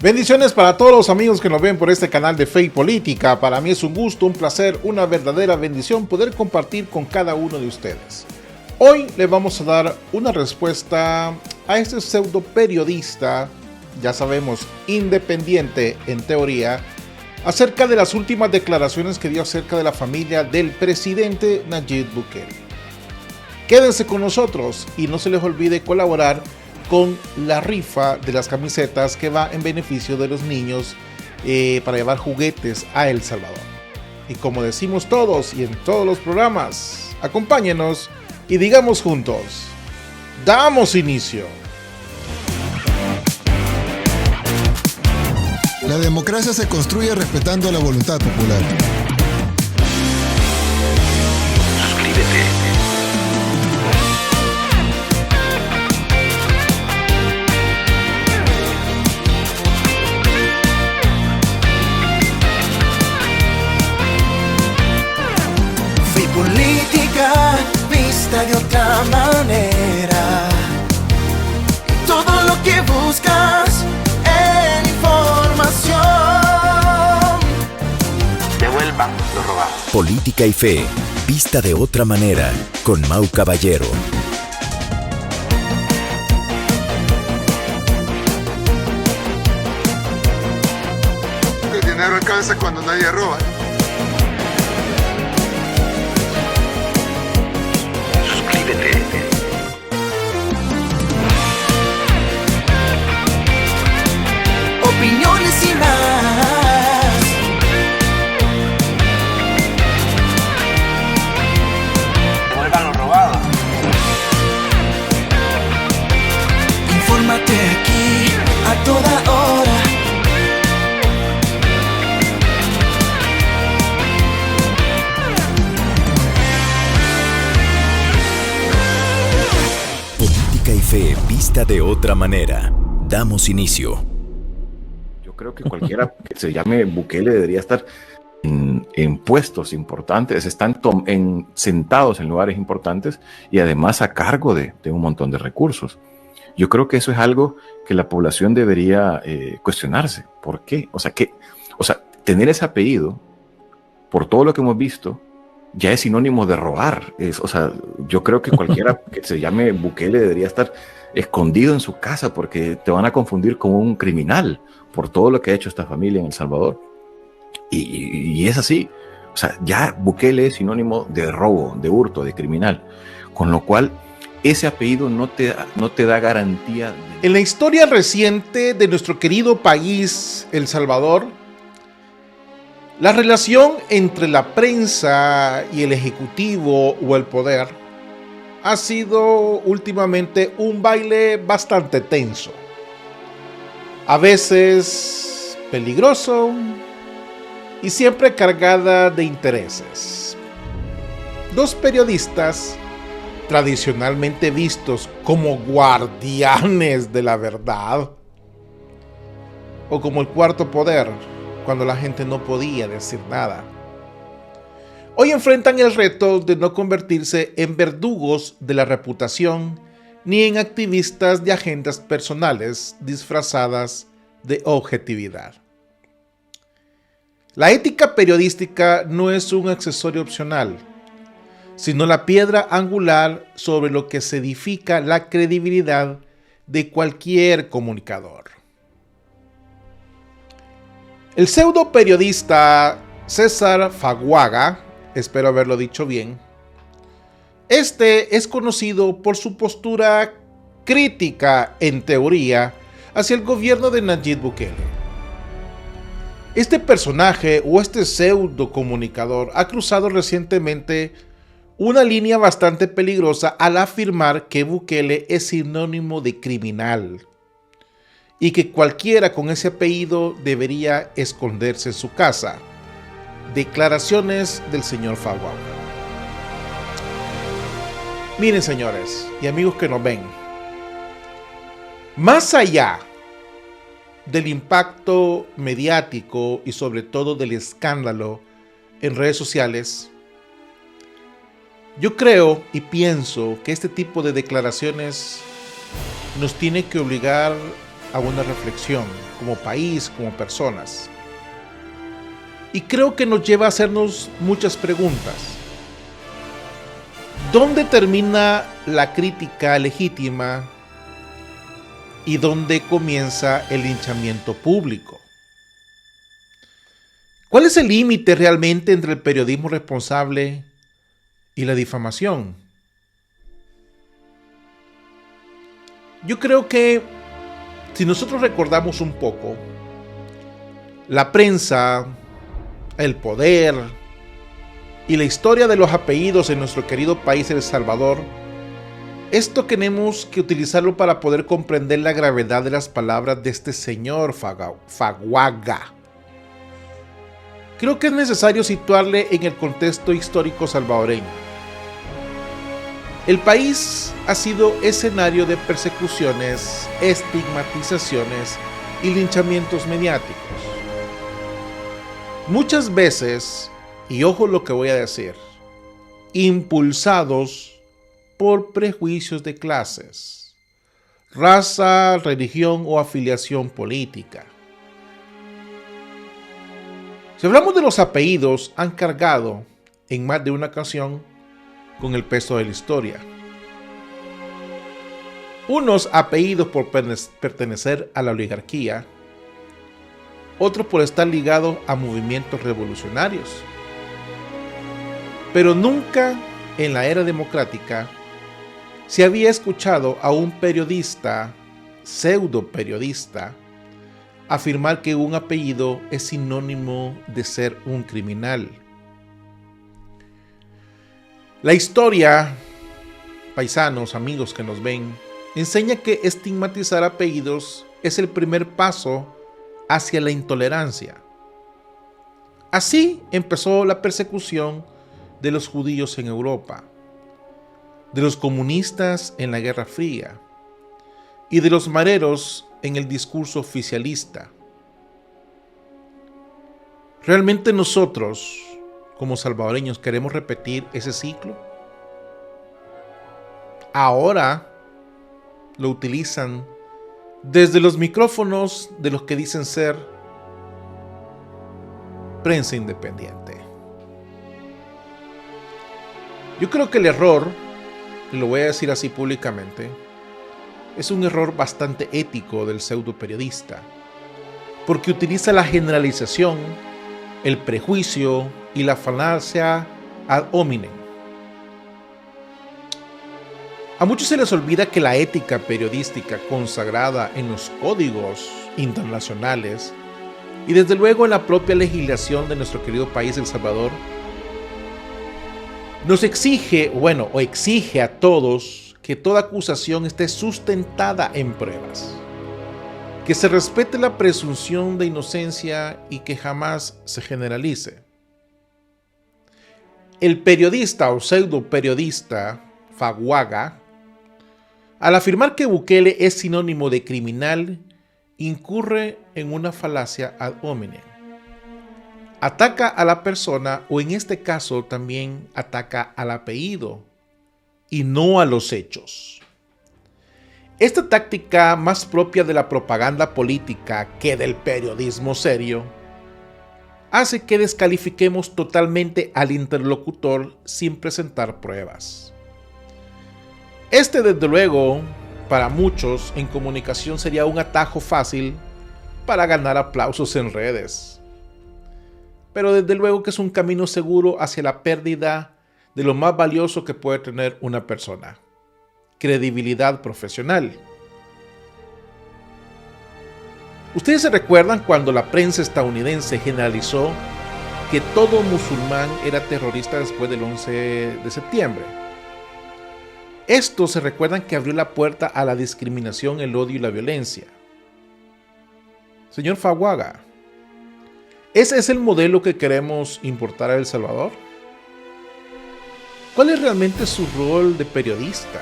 Bendiciones para todos los amigos que nos ven por este canal de Fe y Política. Para mí es un gusto, un placer, una verdadera bendición poder compartir con cada uno de ustedes. Hoy le vamos a dar una respuesta a este pseudo periodista, ya sabemos, independiente en teoría, acerca de las últimas declaraciones que dio acerca de la familia del presidente Nayib Bukele. Quédense con nosotros y no se les olvide colaborar con la rifa de las camisetas que va en beneficio de los niños para llevar juguetes a El Salvador. Y como decimos todos y en todos los programas, acompáñenos y digamos juntos, ¡damos inicio! La democracia se construye respetando la voluntad popular. Suscríbete. Fe y política vista de otra manera. Todo lo que buscas en información. Devuelvan lo robado. Política y fe, vista de otra manera, con Mau Caballero. El dinero alcanza cuando nadie roba. Suscríbete. Opiniones y más. Devuelvan lo robado. Infórmate aquí a toda hora. Política y fe, vista de otra manera. Damos inicio. Yo creo que cualquiera que se llame Bukele debería estar en puestos importantes, están sentados en lugares importantes y además a cargo de un montón de recursos. Yo creo que eso es algo que la población debería cuestionarse. ¿Por qué? O sea, tener ese apellido, por todo lo que hemos visto, ya es sinónimo de robar. Yo creo que cualquiera que se llame Bukele debería estar escondido en su casa porque te van a confundir como un criminal por todo lo que ha hecho esta familia en El Salvador. Y es así. O sea, ya Bukele es sinónimo de robo, de hurto, de criminal. Con lo cual, ese apellido no te da garantía. En la historia reciente de nuestro querido país, El Salvador, la relación entre la prensa y el ejecutivo o el poder ha sido últimamente un baile bastante tenso. A veces peligroso y siempre cargada de intereses. Dos periodistas tradicionalmente vistos como guardianes de la verdad o como el cuarto poder cuando la gente no podía decir nada, hoy enfrentan el reto de no convertirse en verdugos de la reputación ni en activistas de agendas personales disfrazadas de objetividad. La ética periodística no es un accesorio opcional, sino la piedra angular sobre lo que se edifica la credibilidad de cualquier comunicador. El pseudo periodista César Faguaga, espero haberlo dicho bien, es conocido por su postura crítica, en teoría, hacia el gobierno de Nayib Bukele. Este personaje o este pseudo comunicador ha cruzado recientemente una línea bastante peligrosa al afirmar que Bukele es sinónimo de criminal y que cualquiera con ese apellido debería esconderse en su casa. Declaraciones del señor Faguaga. Miren, señores y amigos que nos ven, más allá del impacto mediático y sobre todo del escándalo en redes sociales, yo creo y pienso que este tipo de declaraciones nos tiene que obligar a una reflexión como país, como personas. Y creo que nos lleva a hacernos muchas preguntas. ¿Dónde termina la crítica legítima y dónde comienza el linchamiento público? ¿Cuál es el límite realmente entre el periodismo responsable y la difamación? Yo creo que si nosotros recordamos un poco, la prensa, el poder y la historia de los apellidos en nuestro querido país El Salvador, esto tenemos que utilizarlo para poder comprender la gravedad de las palabras de este señor Faguaga. Creo que es necesario situarle en el contexto histórico salvadoreño. El país ha sido escenario de persecuciones, estigmatizaciones y linchamientos mediáticos. Muchas veces, y ojo lo que voy a decir, impulsados por prejuicios de clases, raza, religión o afiliación política. Si hablamos de los apellidos, han cargado en más de una ocasión con el peso de la historia. Unos apellidos por pertenecer a la oligarquía, otros por estar ligados a movimientos revolucionarios. Pero nunca en la era democrática se había escuchado a un periodista, pseudo periodista, afirmar que un apellido es sinónimo de ser un criminal. La historia, paisanos, amigos que nos ven, enseña que estigmatizar apellidos es el primer paso hacia la intolerancia. Así empezó la persecución de los judíos en Europa, de los comunistas en la Guerra Fría y de los mareros en el discurso oficialista. ¿Realmente nosotros, como salvadoreños, queremos repetir ese ciclo? Ahora lo utilizan desde los micrófonos de los que dicen ser prensa independiente. Yo creo que el error, y lo voy a decir así públicamente, es un error bastante ético del pseudo periodista, porque utiliza la generalización, el prejuicio y la falacia ad hominem. A muchos se les olvida que la ética periodística consagrada en los códigos internacionales y desde luego en la propia legislación de nuestro querido país El Salvador nos exige, o exige a todos que toda acusación esté sustentada en pruebas, que se respete la presunción de inocencia y que jamás se generalice. El periodista o pseudo periodista Faguaga, al afirmar que Bukele es sinónimo de criminal, incurre en una falacia ad hominem. Ataca a la persona, o en este caso también ataca al apellido y no a los hechos. Esta táctica, más propia de la propaganda política que del periodismo serio, hace que descalifiquemos totalmente al interlocutor sin presentar pruebas. Este, desde luego, para muchos en comunicación sería un atajo fácil para ganar aplausos en redes. Pero desde luego que es un camino seguro hacia la pérdida de lo más valioso que puede tener una persona: credibilidad profesional. ¿Ustedes se recuerdan cuando la prensa estadounidense generalizó que todo musulmán era terrorista después del 11 de septiembre? Esto se recuerdan que abrió la puerta a la discriminación, el odio y la violencia. Señor Faguaga, ¿ese es el modelo que queremos importar a El Salvador? ¿Cuál es realmente su rol de periodista?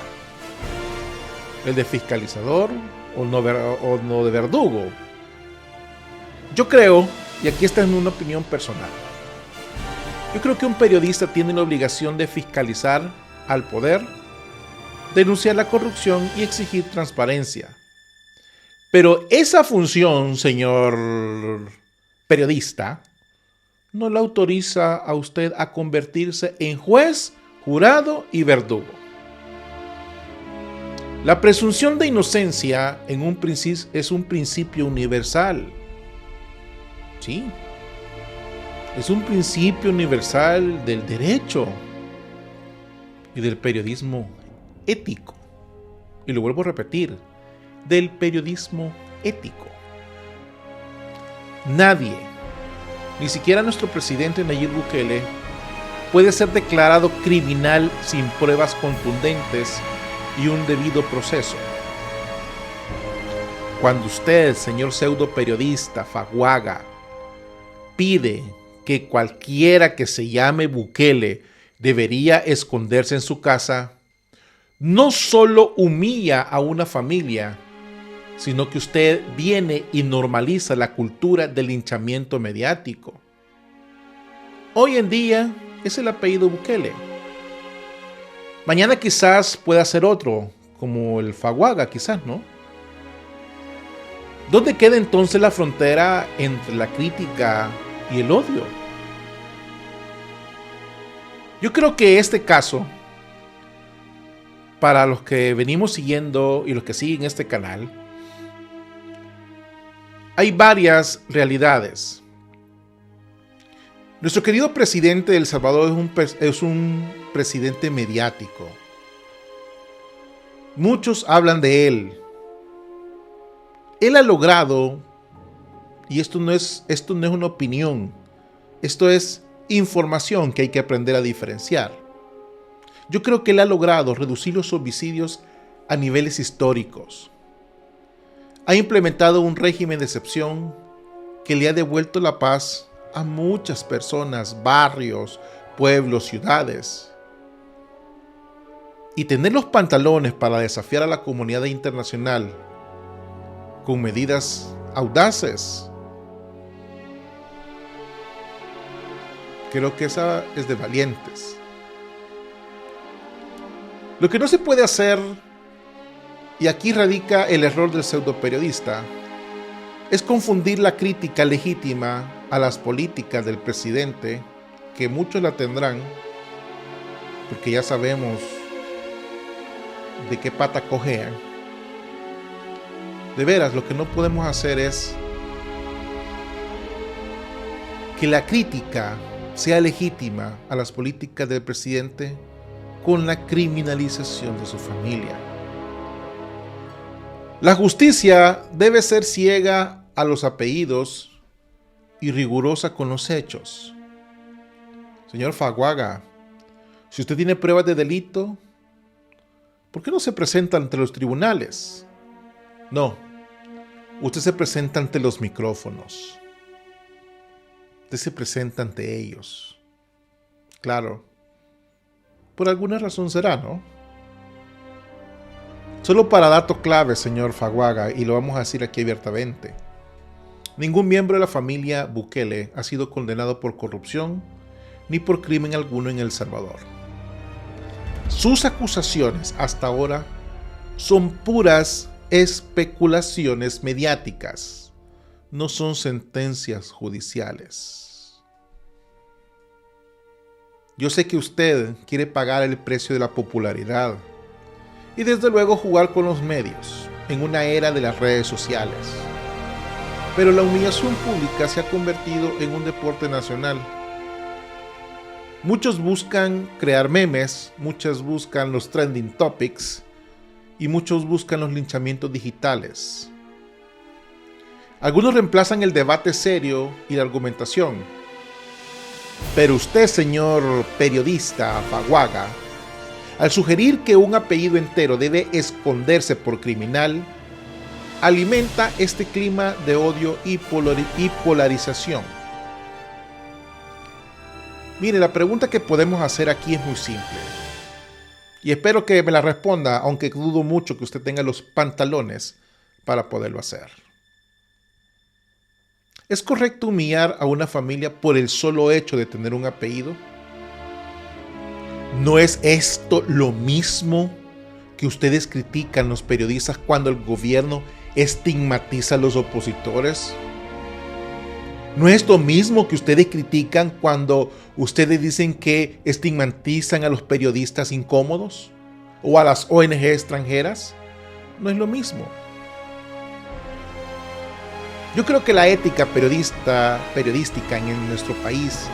¿El de fiscalizador o no de verdugo? Yo creo, y aquí está en una opinión personal, yo creo que un periodista tiene la obligación de fiscalizar al poder, denunciar la corrupción y exigir transparencia. Pero esa función, señor periodista, no le autoriza a usted a convertirse en juez, jurado y verdugo. La presunción de inocencia es un principio universal. Sí. Es un principio universal del derecho y del periodismo ético. Y lo vuelvo a repetir, del periodismo ético. Nadie, ni siquiera nuestro presidente Nayib Bukele, puede ser declarado criminal sin pruebas contundentes y un debido proceso. Cuando usted, señor pseudo periodista Faguaga, pide que cualquiera que se llame Bukele debería esconderse en su casa, no solo humilla a una familia, sino que usted viene y normaliza la cultura del linchamiento mediático. Hoy en día es el apellido Bukele. Mañana quizás pueda ser otro, como el Faguaga, quizás, ¿no? ¿Dónde queda entonces la frontera entre la crítica y el odio? Yo creo que este caso, para los que venimos siguiendo y los que siguen este canal, hay varias realidades. Nuestro querido presidente de El Salvador es un presidente mediático. Muchos hablan de él. Él ha logrado, y esto no es una opinión, esto es información que hay que aprender a diferenciar. Yo creo que él ha logrado reducir los homicidios a niveles históricos. Ha implementado un régimen de excepción que le ha devuelto la paz a muchas personas, barrios, pueblos, ciudades. Y tener los pantalones para desafiar a la comunidad internacional con medidas audaces, creo que esa es de valientes. Lo que no se puede hacer, y aquí radica el error del pseudoperiodista, es confundir la crítica legítima a las políticas del presidente, que muchos la tendrán, porque ya sabemos de qué pata cojean. De veras, lo que no podemos hacer es que la crítica sea legítima a las políticas del presidente con la criminalización de su familia. La justicia debe ser ciega a los apellidos y rigurosa con los hechos. Señor Faguaga, si usted tiene pruebas de delito, ¿por qué no se presenta ante los tribunales? No, usted se presenta ante los micrófonos. Usted se presenta ante ellos. Claro, por alguna razón será, ¿no? Solo para dato clave, señor Faguaga, y lo vamos a decir aquí abiertamente. Ningún miembro de la familia Bukele ha sido condenado por corrupción ni por crimen alguno en El Salvador. Sus acusaciones hasta ahora son puras especulaciones mediáticas, no son sentencias judiciales. Yo sé que usted quiere pagar el precio de la popularidad y desde luego jugar con los medios en una era de las redes sociales. Pero la humillación pública se ha convertido en un deporte nacional. Muchos buscan crear memes, muchos buscan los trending topics y muchos buscan los linchamientos digitales. Algunos reemplazan el debate serio y la argumentación. Pero usted, señor periodista Faguaga, al sugerir que un apellido entero debe esconderse por criminal, alimenta este clima de odio y polarización. Mire, la pregunta que podemos hacer aquí es muy simple. Y espero que me la responda, aunque dudo mucho que usted tenga los pantalones para poderlo hacer. ¿Es correcto humillar a una familia por el solo hecho de tener un apellido? ¿No es esto lo mismo que ustedes critican los periodistas cuando el gobierno estigmatiza a los opositores? ¿No es lo mismo que ustedes critican cuando ustedes dicen que estigmatizan a los periodistas incómodos o a las ONG extranjeras? No es lo mismo. Yo creo que la ética periodística en nuestro país,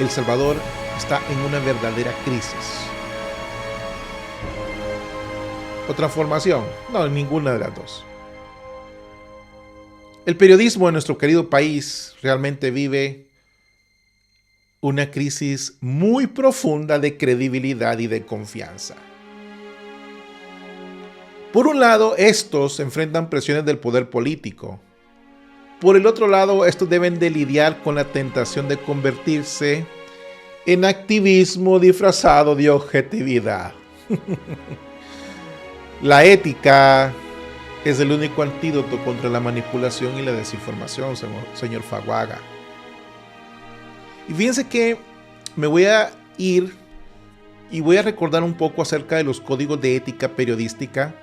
El Salvador, está en una verdadera crisis. ¿O transformación? No, en ninguna de las dos. El periodismo en nuestro querido país realmente vive una crisis muy profunda de credibilidad y de confianza. Por un lado, estos enfrentan presiones del poder político. Por el otro lado, estos deben de lidiar con la tentación de convertirse en activismo disfrazado de objetividad. La ética es el único antídoto contra la manipulación y la desinformación, señor Faguaga. Y fíjense que me voy a ir y voy a recordar un poco acerca de los códigos de ética periodística,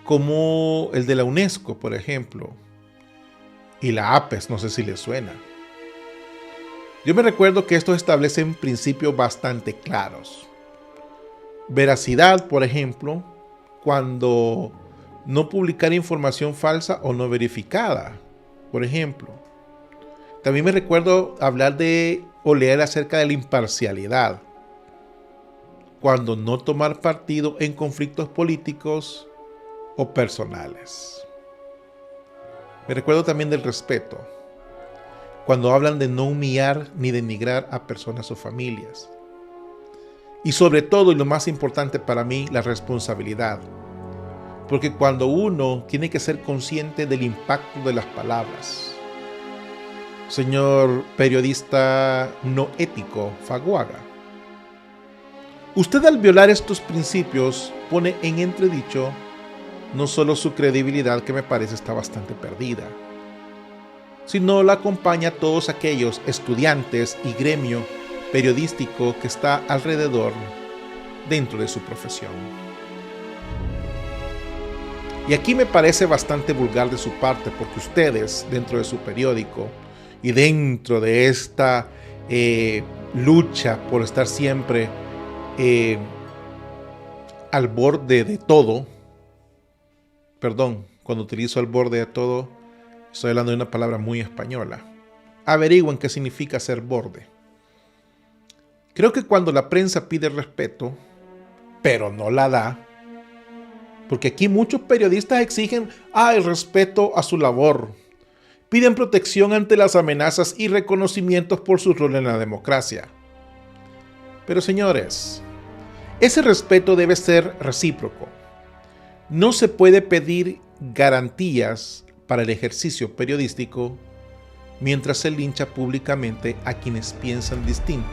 como el de la UNESCO, por ejemplo, y la APES, no sé si les suena. Yo me recuerdo que estos establecen principios bastante claros. Veracidad, por ejemplo, cuando no publicar información falsa o no verificada, por ejemplo. También me recuerdo hablar o leer acerca de la imparcialidad, cuando no tomar partido en conflictos políticos o personales. Me recuerdo también del respeto, cuando hablan de no humillar ni denigrar a personas o familias. Y sobre todo, y lo más importante para mí, la responsabilidad. Porque cuando uno tiene que ser consciente del impacto de las palabras. Señor periodista no ético, Faguaga, usted al violar estos principios pone en entredicho no solo su credibilidad, que me parece está bastante perdida, sino la acompaña a todos aquellos estudiantes y gremio periodístico que está alrededor dentro de su profesión. Y aquí me parece bastante vulgar de su parte, porque ustedes, dentro de su periódico y dentro de esta lucha por estar siempre al borde de todo, perdón, cuando utilizo al borde de todo, estoy hablando de una palabra muy española. Averigüen qué significa ser borde. Creo que cuando la prensa pide respeto, pero no la da, porque aquí muchos periodistas exigen el respeto a su labor, piden protección ante las amenazas y reconocimientos por su rol en la democracia. Pero señores, ese respeto debe ser recíproco. No se puede pedir garantías para el ejercicio periodístico mientras se lincha públicamente a quienes piensan distinto,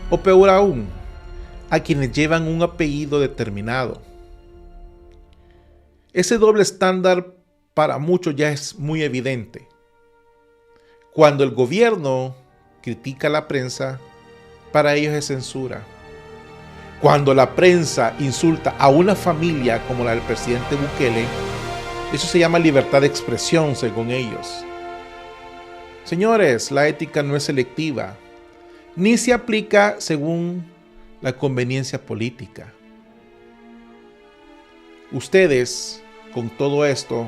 o peor aún, a quienes llevan un apellido determinado. Ese doble estándar para muchos ya es muy evidente. Cuando el gobierno critica a la prensa, para ellos es censura. Cuando la prensa insulta a una familia como la del presidente Bukele, eso se llama libertad de expresión según ellos. Señores, la ética no es selectiva, ni se aplica según la conveniencia política. Ustedes, con todo esto,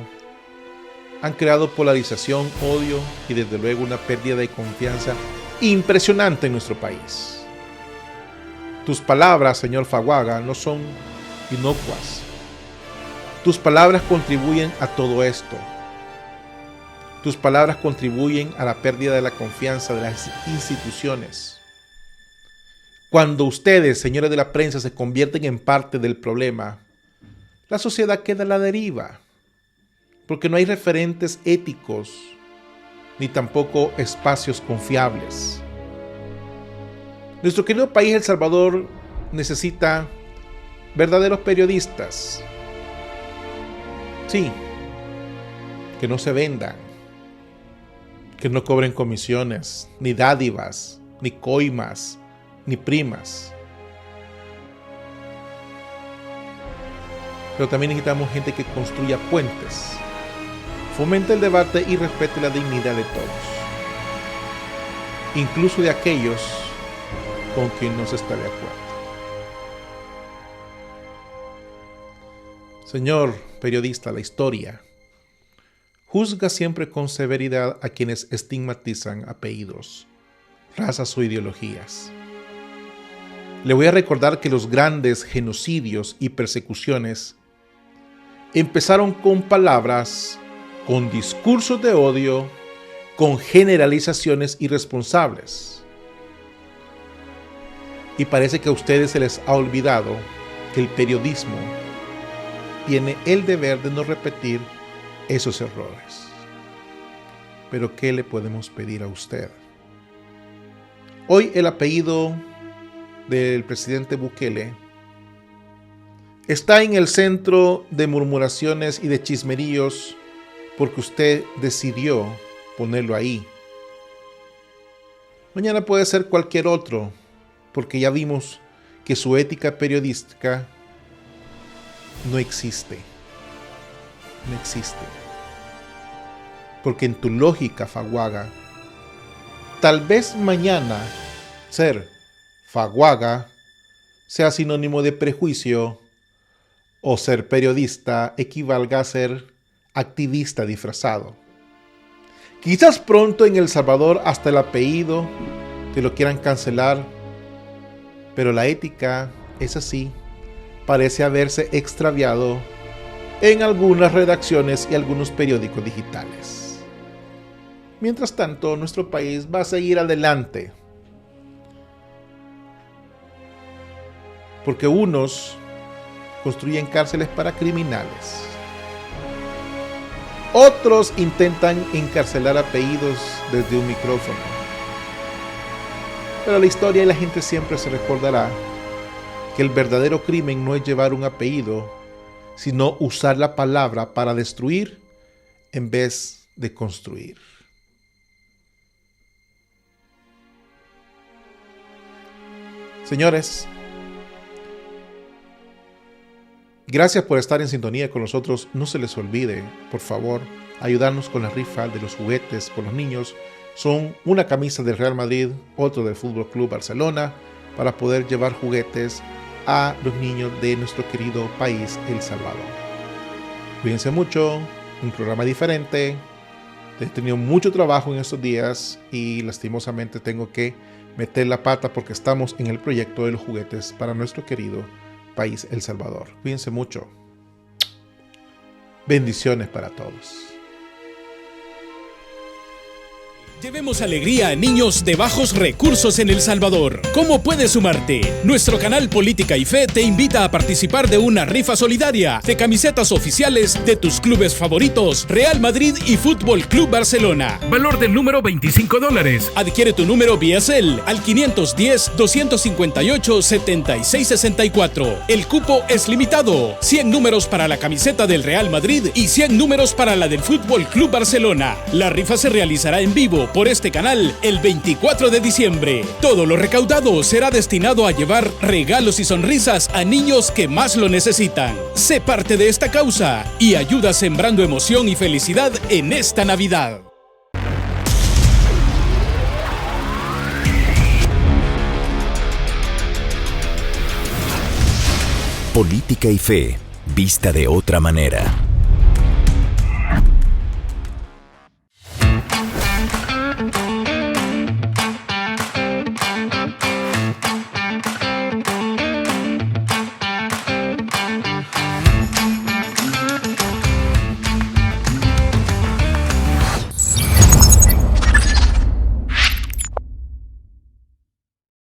han creado polarización, odio y desde luego una pérdida de confianza impresionante en nuestro país. Tus palabras, señor Faguaga, no son inocuas. Tus palabras contribuyen a todo esto. Tus palabras contribuyen a la pérdida de la confianza de las instituciones. Cuando ustedes, señores de la prensa, se convierten en parte del problema, la sociedad queda a la deriva, porque no hay referentes éticos, ni tampoco espacios confiables. Nuestro querido país, El Salvador, necesita verdaderos periodistas. Sí, que no se vendan, que no cobren comisiones, ni dádivas, ni coimas, ni primas. Pero también necesitamos gente que construya puentes fomente el debate y respete la dignidad de todos, incluso de aquellos con quien no se está de acuerdo. Señor periodista, la historia juzga siempre con severidad a quienes estigmatizan apellidos, razas o ideologías. Le voy a recordar que los grandes genocidios y persecuciones empezaron con palabras, con discursos de odio, con generalizaciones irresponsables. Y parece que a ustedes se les ha olvidado que el periodismo tiene el deber de no repetir esos errores. Pero ¿qué le podemos pedir a usted? Hoy el apellido del presidente Bukele está en el centro de murmuraciones y de chismeríos porque usted decidió ponerlo ahí. Mañana puede ser cualquier otro, porque ya vimos que su ética periodística no existe. No existe. Porque en tu lógica, Faguaga, tal vez mañana ser Faguaga sea sinónimo de prejuicio o ser periodista equivalga a ser activista disfrazado. Quizás pronto en El Salvador hasta el apellido te lo quieran cancelar, pero la ética es así, parece haberse extraviado en algunas redacciones y algunos periódicos digitales. Mientras tanto, nuestro país va a seguir adelante, porque unos construyen cárceles para criminales, otros intentan encarcelar apellidos desde un micrófono. Pero la historia y la gente siempre se recordará que el verdadero crimen no es llevar un apellido, sino usar la palabra para destruir en vez de construir. Señores, gracias por estar en sintonía con nosotros. No se les olvide, por favor, ayudarnos con la rifa de los juguetes por los niños. Son una camisa del Real Madrid, otro del Fútbol Club Barcelona, para poder llevar juguetes a los niños de nuestro querido país, El Salvador. Cuídense mucho, un programa diferente. He tenido mucho trabajo en estos días y lastimosamente tengo que meter la pata porque estamos en el proyecto de los juguetes para nuestro querido país, El Salvador. Cuídense mucho. Bendiciones para todos. Llevemos alegría a niños de bajos recursos en El Salvador. ¿Cómo puedes sumarte? Nuestro canal Política y Fe te invita a participar de una rifa solidaria de camisetas oficiales de tus clubes favoritos, Real Madrid y Fútbol Club Barcelona. Valor del número $25. Adquiere tu número vía Cel al 510-258-7664. El cupo es limitado. 100 números para la camiseta del Real Madrid y 100 números para la del Fútbol Club Barcelona. La rifa se realizará en vivo por este canal el 24 de diciembre. Todo lo recaudado será destinado a llevar regalos y sonrisas a niños que más lo necesitan. Sé parte de esta causa y ayuda sembrando emoción y felicidad en esta Navidad. Política y Fe, vista de otra manera.